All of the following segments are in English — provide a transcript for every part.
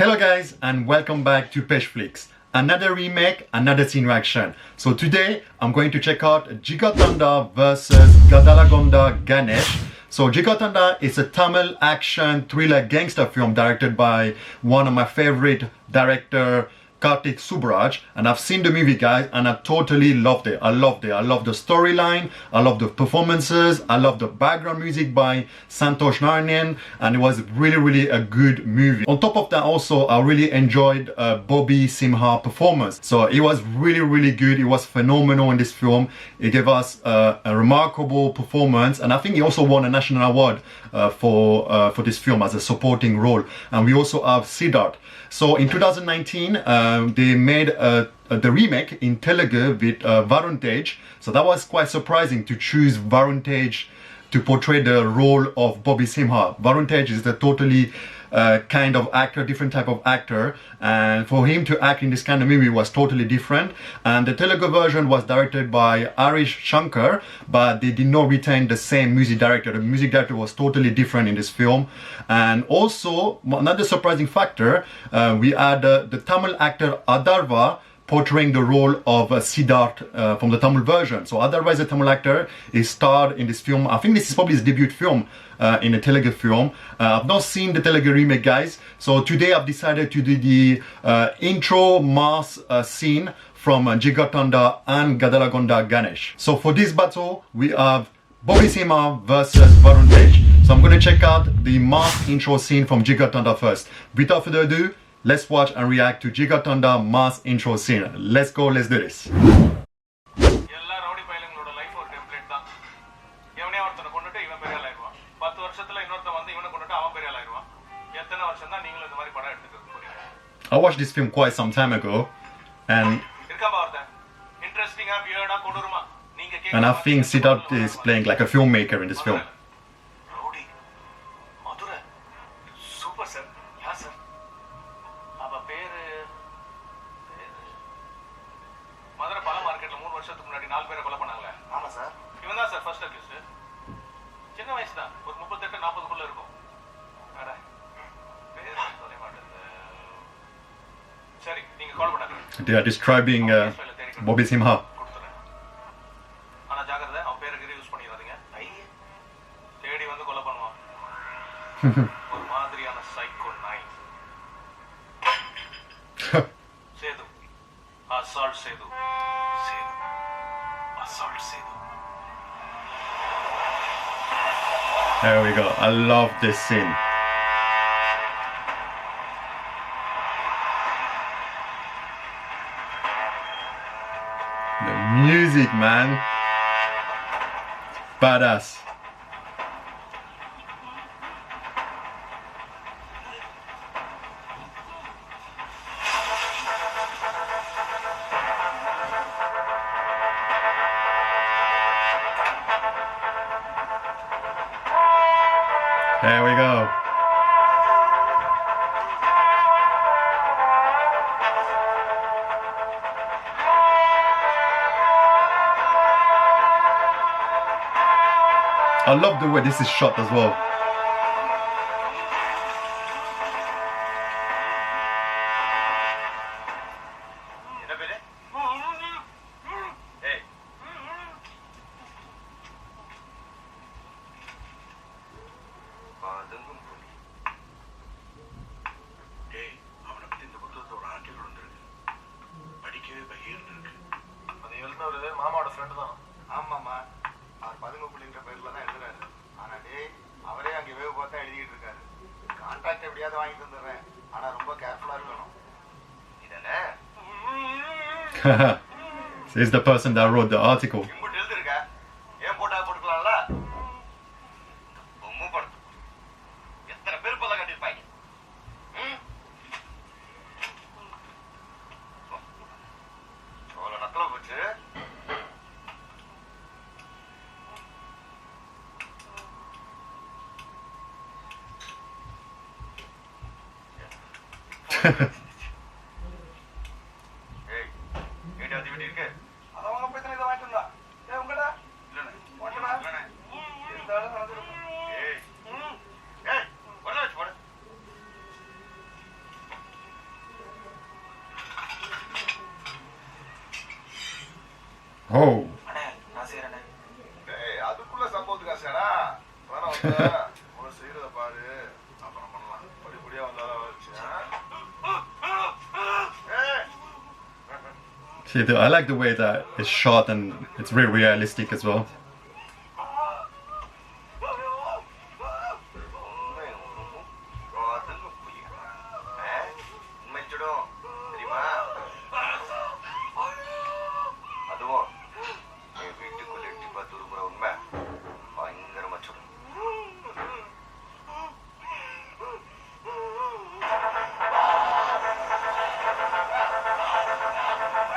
Hello guys and welcome back to PESHFlix. Another remake, another scene reaction. So today I'm going to check out Jigarthanda versus Gaddalakonda Ganesh. So Jigarthanda is a Tamil action thriller gangster film directed by one of my favorite director, Karthik Subraj, and I've seen the movie, guys, and I totally loved it. I loved it. I love the storyline, I love the performances, I love the background music by Santosh Narayan, and it was really a good movie. On top of that, also I really enjoyed Bobby Simha performance. So it was really good. It was phenomenal in this film. It gave us a remarkable performance, and I think he also won a national award for this film as a supporting role. And we also have Siddharth. So in 2019, they made the remake in Telugu with Varun Tej. So that was quite surprising to choose Varun Tej to portray the role of Bobby Simha. Varun Tej is a totally kind of actor, different type of actor, and for him to act in this kind of movie was totally different. And the Telugu version was directed by Harish Shankar, but they did not retain the same music director. The music director was totally different in this film. And also, another surprising factor, we had the Tamil actor Adarva portraying the role of Siddharth from the Tamil version. So Adarva is a Tamil actor. He starred in this film. I think this is probably his debut film in a Telugu film. I've not seen the Telugu remake, guys. So today I've decided to do the intro mass scene from Jigarthanda and Gaddalakonda Ganesh. So for this battle, we have Bobby Simha versus Varun Tej. So I'm going to check out the mass intro scene from Jigarthanda first. Without further ado, let's watch and react to Jigarthanda mass intro scene. Let's go, let's do this. I watched this film quite some time ago, and I think Siddharth is playing like a filmmaker in this film. They are describing Bobby Simha. There we go. I love this scene. The music, man. Badass. There we go. I love the way this is shot as well. This is the person that wrote the article. Oh. See, I like the way that it's shot and it's very realistic as well.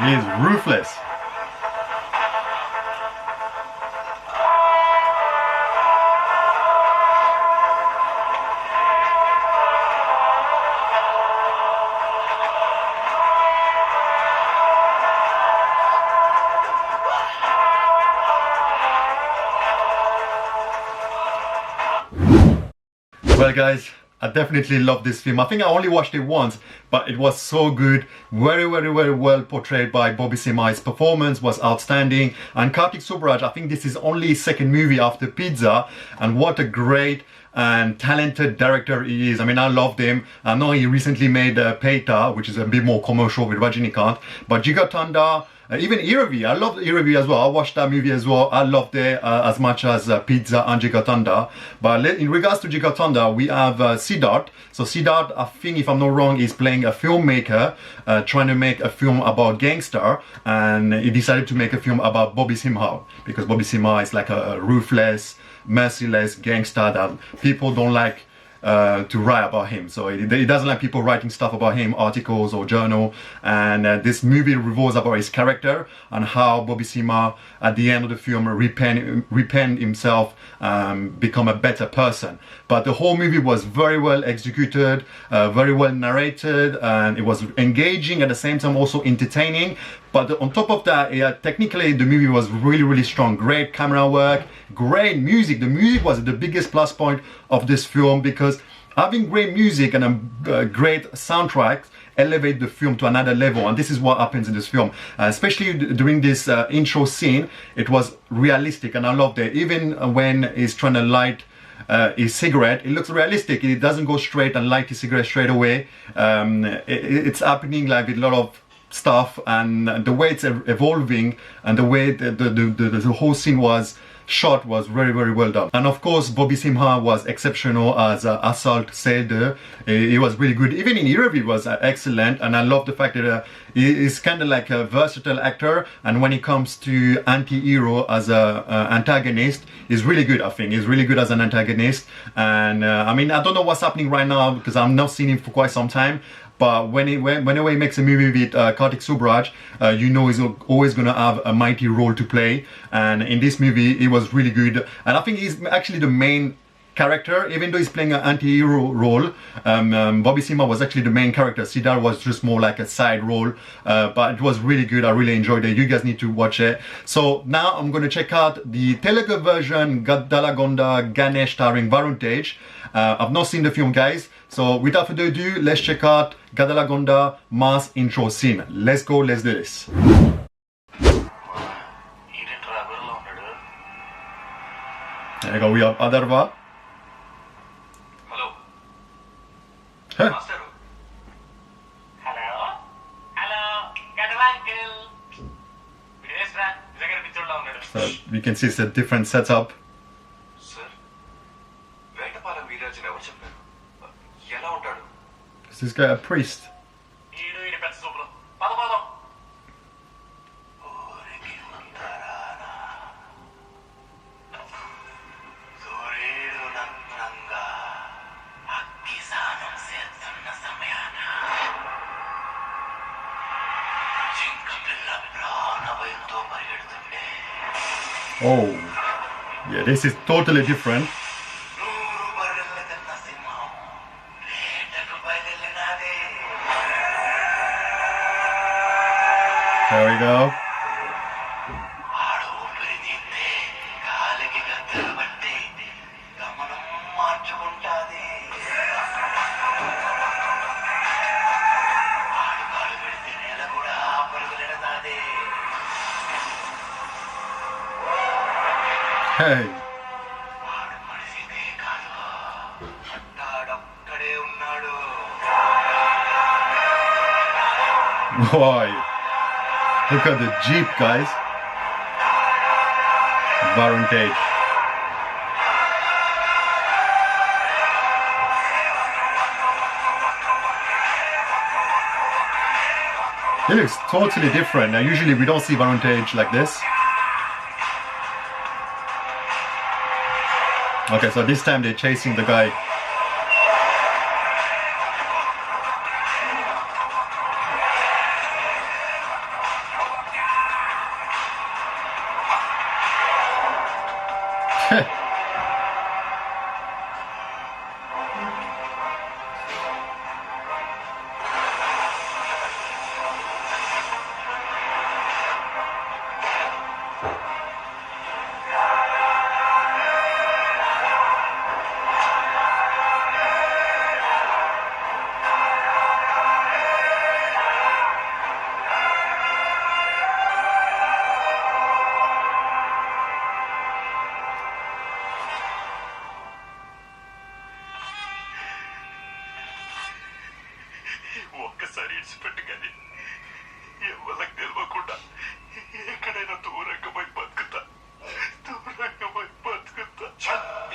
He is ruthless. Well guys, I definitely love this film. I think I only watched it once, but it was so good. Very well portrayed by Bobby Simha. His performance was outstanding. And Kartik Subraj, I think this is only his second movie after Pizza. And what a great and talented director he is. I mean, I loved him. I know he recently made Peta, which is a bit more commercial with Rajinikanth. But Jigarthanda, even Iravi, I loved Iravi as well. I watched that movie as well. I loved it as much as Pizza and Jigarthanda. But in regards to Jigarthanda, we have Siddharth. So Siddharth, I think if I'm not wrong, is playing a filmmaker trying to make a film about gangster, and he decided to make a film about Bobby Simha because Bobby Simha is like a ruthless, merciless gangster that people don't like to write about him. So he doesn't like people writing stuff about him, articles or journal. And this movie revolves about his character and how Bobby Simha at the end of the film repent himself, become a better person. But the whole movie was very well executed, very well narrated, and it was engaging at the same time, also entertaining. But on top of that, technically the movie was really strong. Great camera work, great music. The music was the biggest plus point of this film because having great music and a great soundtrack elevate the film to another level, and this is what happens in this film. Especially during this intro scene, it was realistic, and I loved it. Even when he's trying to light his cigarette, it looks realistic. It doesn't go straight and light his cigarette straight away. It's happening like with a lot of stuff, and the way it's evolving and the way the whole scene was shot was very well done. And of course Bobby Simha was exceptional as Assault Sailor. He was really good. Even in Iravi was excellent, and I love the fact that he's kind of like a versatile actor, and when it comes to anti-hero as a antagonist, he's really good. I think he's really good as an antagonist. And I mean, I don't know what's happening right now because I've not seen him for quite some time. But whenever he makes a movie with Kartik Subraj, you know he's always going to have a mighty role to play. And in this movie, he was really good. And I think he's actually the main character, even though he's playing an anti-hero role. Bobby Simha was actually the main character. Siddharth was just more like a side role. But it was really good. I really enjoyed it. You guys need to watch it. So now I'm going to check out the Telugu version, Gaddalakonda Ganesh starring Varun Tej. I've not seen the film, guys. So without further ado, let's check out Gaddalakonda mass intro scene. Let's go, let's do this. There you go, we have Adarva. Hello. Huh? Master. Hello. Hello. Gaddalakonda. So we can see it's a different setup. Is this guy a priest? Oh, yeah, this is totally different. There we go. Hey. Boy, look at the Jeep, guys. Varun Tej. He looks totally different. Now, usually we don't see Varun Tej like this. Okay, so this time they're chasing the guy. ఒక్కసారి ఇడిచిపెట్టు కానీ ఎవరికి తెలియకుండా ఎక్కడైనా దూరంగా పోయి బతుకుతా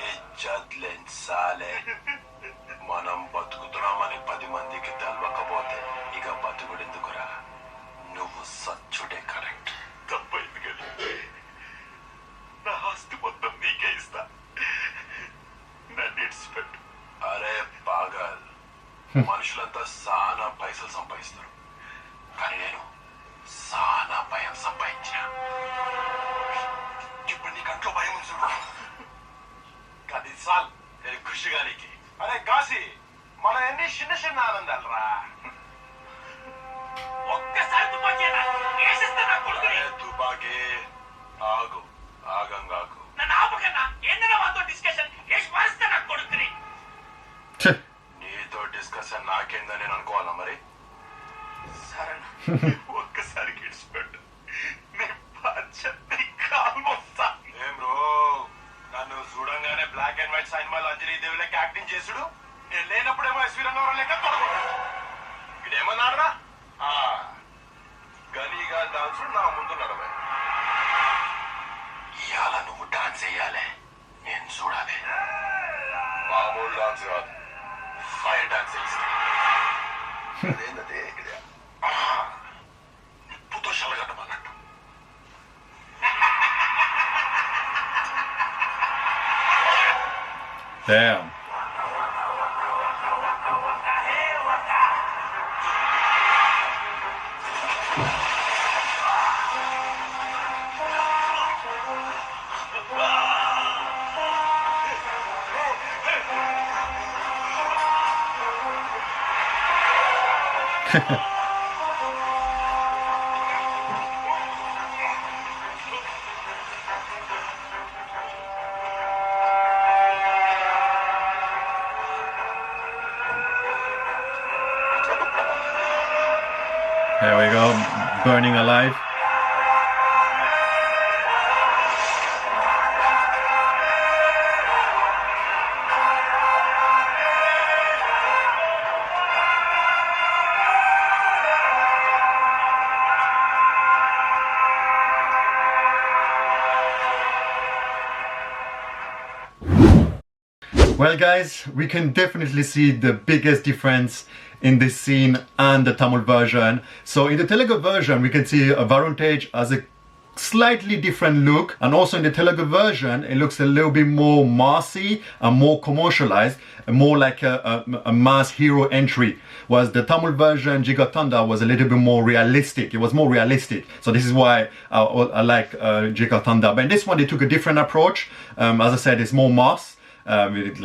ఇజ్జత్లేని సాలే మనం బతుకుతున్నామని 10 మందికి తెలవకపోతే ఇక బతుకుడెందుకురా నువ్వు సచ్చుడే కరెక్ట్ తప్పైంది కానీ నా ఆస్తి మొత్తం నీకే ఇస్తా నన్ను ఇడిచిపెట్టు అరే పాగల్ మనుషులంతా సానా పైసలు సంపాదిస్తారు కానీ నేను సానా భయం సంపాదించిన ఇప్పుడు నీ కంట్లో భయం ఉంది చూడు 10 సార్లు నేను ఖుషిగా నీకి అరే కాశీ మన ఎన్ని చిన్న చిన్న ఆనందాలు రా ఒక్కసారి తుపాకీ ఆగు ఆగంగాకు నన్ను ఆపకన్నా ఏందన్నా వాతో డిస్కషన్ కేసు మారిస్తా నా కొడుకుని నీతో డిస్కషన్ నాకేందని నేను అనుకోవాలా మరి సరే ఒక్కసారి గిడిచిపెట్టు నీ బాధ్యత కాల్మొస్తా ఏం బ్రో నన్ను చూడంగానే బ్లాక్ అండ్ వైట్ సినిమాలో అంజలి దేవి లెక్క యాక్టింగ్ చేసుడు నేను లేనప్పుడేమో ఎస్వీ రంగారావు లెక్క తొడగొట్టాడు ఇదేమన్నాడురా గలీగా డాన్స్ నా ముందు నడవే ఇవాళ నువ్వు డాన్స్ వేయాలి నేను చూడాలి మామూలు డాన్స్ కాదు ఫైర్ డాన్స్ వేస్తా అదేంటది నిప్పుతో షలగట్టమన్నట్టు Damn. There we go, burning alive. Well guys, we can definitely see the biggest difference in this scene and the Tamil version. So in the Telugu version, we can see Varun Tej as a slightly different look, and also in the Telugu version it looks a little bit more massy and more commercialized, more like a mass hero entry, whereas the Tamil version Jigarthanda was a little bit more realistic. It was more realistic, so this is why I like Jigarthanda. But in this one they took a different approach. As I said, it's more mass.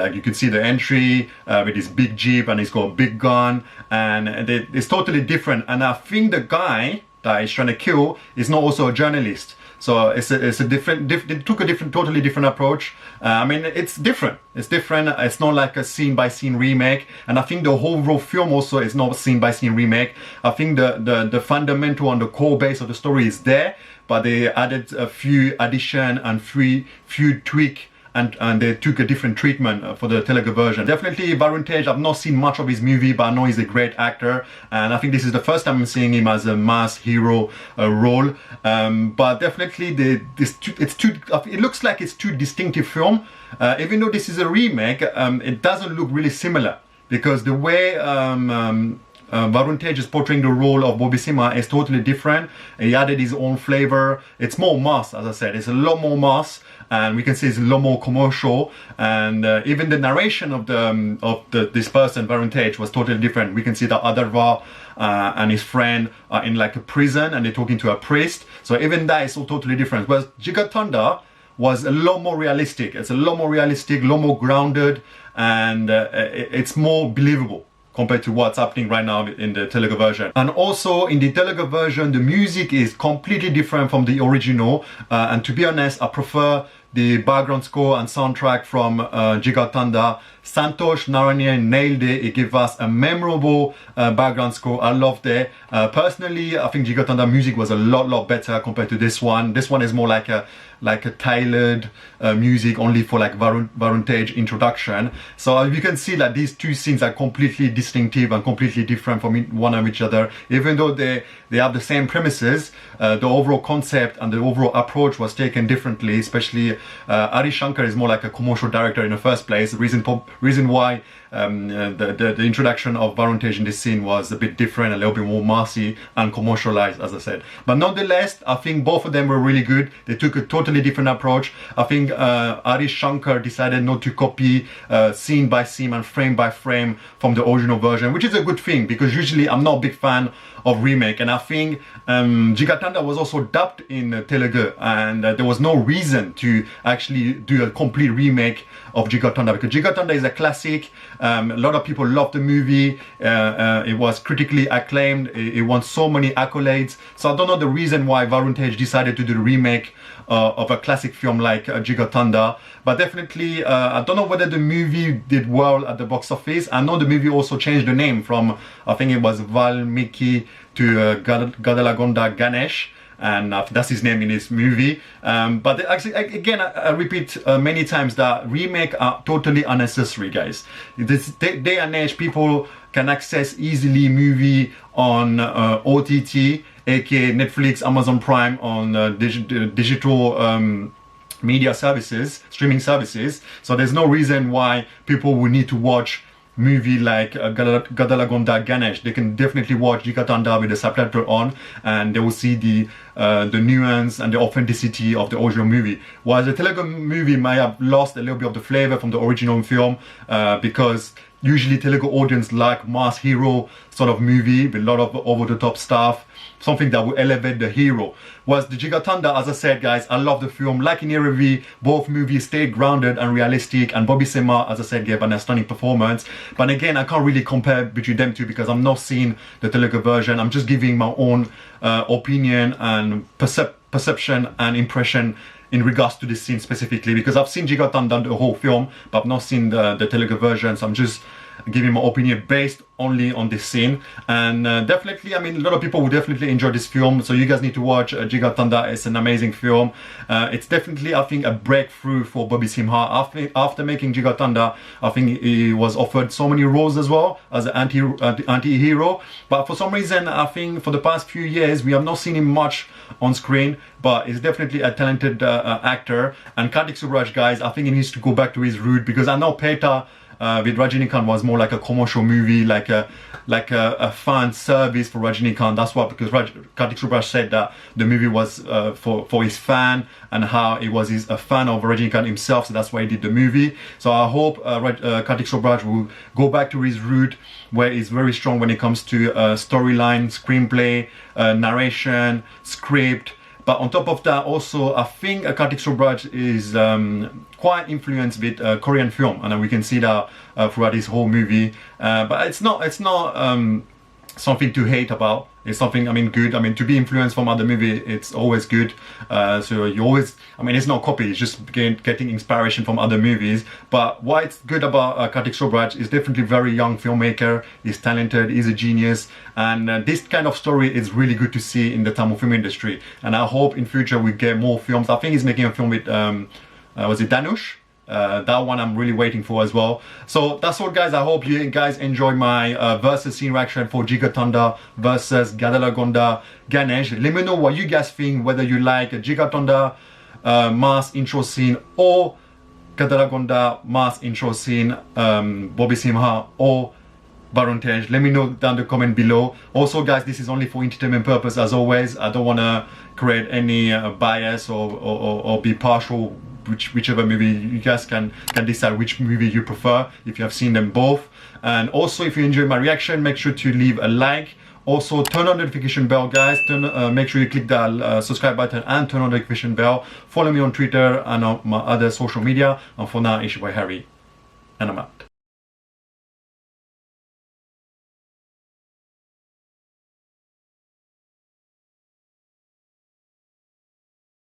Like you can see the entry with this big jeep, and he's got a big gun, and it's totally different. And I think the guy that he's trying to kill is not also a journalist, so it's a different they took a totally different approach. I mean, it's different. It's not like a scene by scene remake, and I think the whole raw film also is not a scene by scene remake. I think the fundamental and the core base of the story is there, but they added a few addition and few tweak, and they took a different treatment for the Telugu version. Definitely Varun Tej, I've not seen much of his movie, but I know he's a great actor, and I think this is the first time I'm seeing him as a mass hero role. But definitely it looks like it's two distinctive film. Even though this is a remake, it doesn't look really similar, because the way Varun Tej is portraying the role of Bobby Simha is totally different. He added his own flavor. It's more mass, as I said. It's a lot more mass, and we can see it's a lot more commercial. And even the narration of this person, Varun Tej, was totally different. We can see that Adarva and his friend are in like a prison, and they're talking to a priest. So even that is so totally different. Whereas Jigarthanda was a lot more realistic. It's a lot more realistic, a lot more grounded, and it's more believable compared to what's happening right now in the Telugu version. And also in the Telugu version, the music is completely different from the original. And to be honest, I prefer the background score and soundtrack from Jigarthanda. Santosh Narayan nailed it. It gave us a memorable background score. I loved it. Personally, I think Jigarthanda music was a lot better compared to this one. This one is more like a tailored music only for like Varun Tej introduction. So you can see that these two scenes are completely distinctive and completely different from one of each other. Even though they have the same premises, the overall concept and the overall approach was taken differently. Especially Ari Shankar is more like a commercial director in the first place. The reason why the introduction of Varun Tej in this scene was a bit different, a little bit more massy and commercialized, as I said. But nonetheless, I think both of them were really good. They took a totally different approach. I think Ari Shankar decided not to copy scene by scene and frame by frame from the original version, which is a good thing, because usually I'm not a big fan of remake. And I think Jigarthanda was also dubbed in Telugu, and there was no reason to actually do a complete remake of Jigarthanda, because Jigarthanda is a classic. A lot of people love the movie. It was critically acclaimed. It won so many accolades. So I don't know the reason why Varun Tej decided to do the remake of a classic film like Jigarthanda. But definitely, I don't know whether the movie did well at the box office. I know the movie also changed the name from, I think it was Valmiki to Gaddalakonda Ganesh. And that's his name in this movie. But actually, again, I repeat many times that remake are totally unnecessary, guys. This day and age, people can access easily movie on OTT, aka Netflix, Amazon Prime, on digital media services, streaming services. So there's no reason why people will need to watch movie like Gaddalakonda Ganesh. They can definitely watch Jigarthanda with the subtitle on, and they will see the nuance and the authenticity of the original movie. While the Telugu movie might have lost a little bit of the flavor from the original film, because usually Telugu audience like mass hero sort of movie with a lot of over-the-top stuff, something that will elevate the hero. Whereas the Jigarthanda, as I said, guys, I love the film. Like in Iravi, both movies stayed grounded and realistic, and Bobby Simha, as I said, gave an stunning performance. But again, I can't really compare between them two, because I'm not seeing the Telugu version. I'm just giving my own opinion and perception and impression in regards to this scene specifically, because I've seen Jigarthanda the whole film, but I've not seen the Telugu version. So I'm just giving my opinion based only on this scene. And definitely, I mean, a lot of people will definitely enjoy this film, so you guys need to watch Jigarthanda. It's an amazing film. It's definitely, I think, a breakthrough for Bobby Simha. After making Jigarthanda, I think he was offered so many roles as well as an anti-hero, but for some reason, I think for the past few years we have not seen him much on screen. But he's definitely a talented actor. And Kartik Subraj, guys, I think he needs to go back to his root, because I know Peta with Rajinikanth was more like a commercial movie, like a fan service for Rajinikanth. That's why, because Kartik Subraj said that the movie was for his fan, and how he was a fan of Rajinikanth himself, so that's why he did the movie. So I hope Kartik Subraj will go back to his root, where he's very strong when it comes to storyline, screenplay, narration, script. But on top of that, also, I think Kartik Subraj is quite influenced with Korean film, and we can see that throughout his whole movie. But it's not something to hate about. It's something, I mean, good. I mean, to be influenced from other movie, it's always good. So you always, I mean, it's not copy, it's just getting inspiration from other movies. But what's good about Kartik Sobraj is definitely very young filmmaker. He's talented, he's a genius. And this kind of story is really good to see in the Tamil film industry. And I hope in future we get more films. I think he's making a film with, was it Danush? That one I'm really waiting for as well. So that's all, guys. I hope you guys enjoyed my versus scene reaction for Jigarthanda versus Gaddalakonda Ganesh. Let me know what you guys think, whether you like a Jigarthanda mass intro scene or Gaddalakonda mass intro scene, Bobby Simha or Varun Tej. Let me know down the comment below. Also, guys, this is only for entertainment purpose as always. I don't want to create any bias or be partial. Whichever movie you guys can decide which movie you prefer if you have seen them both. And also, if you enjoyed my reaction, make sure to leave a like. Also, turn on the notification bell, guys. Make sure you click the subscribe button and turn on the notification bell. Follow me on Twitter and on my other social media. And for now, it's your boy Harry, and I'm out.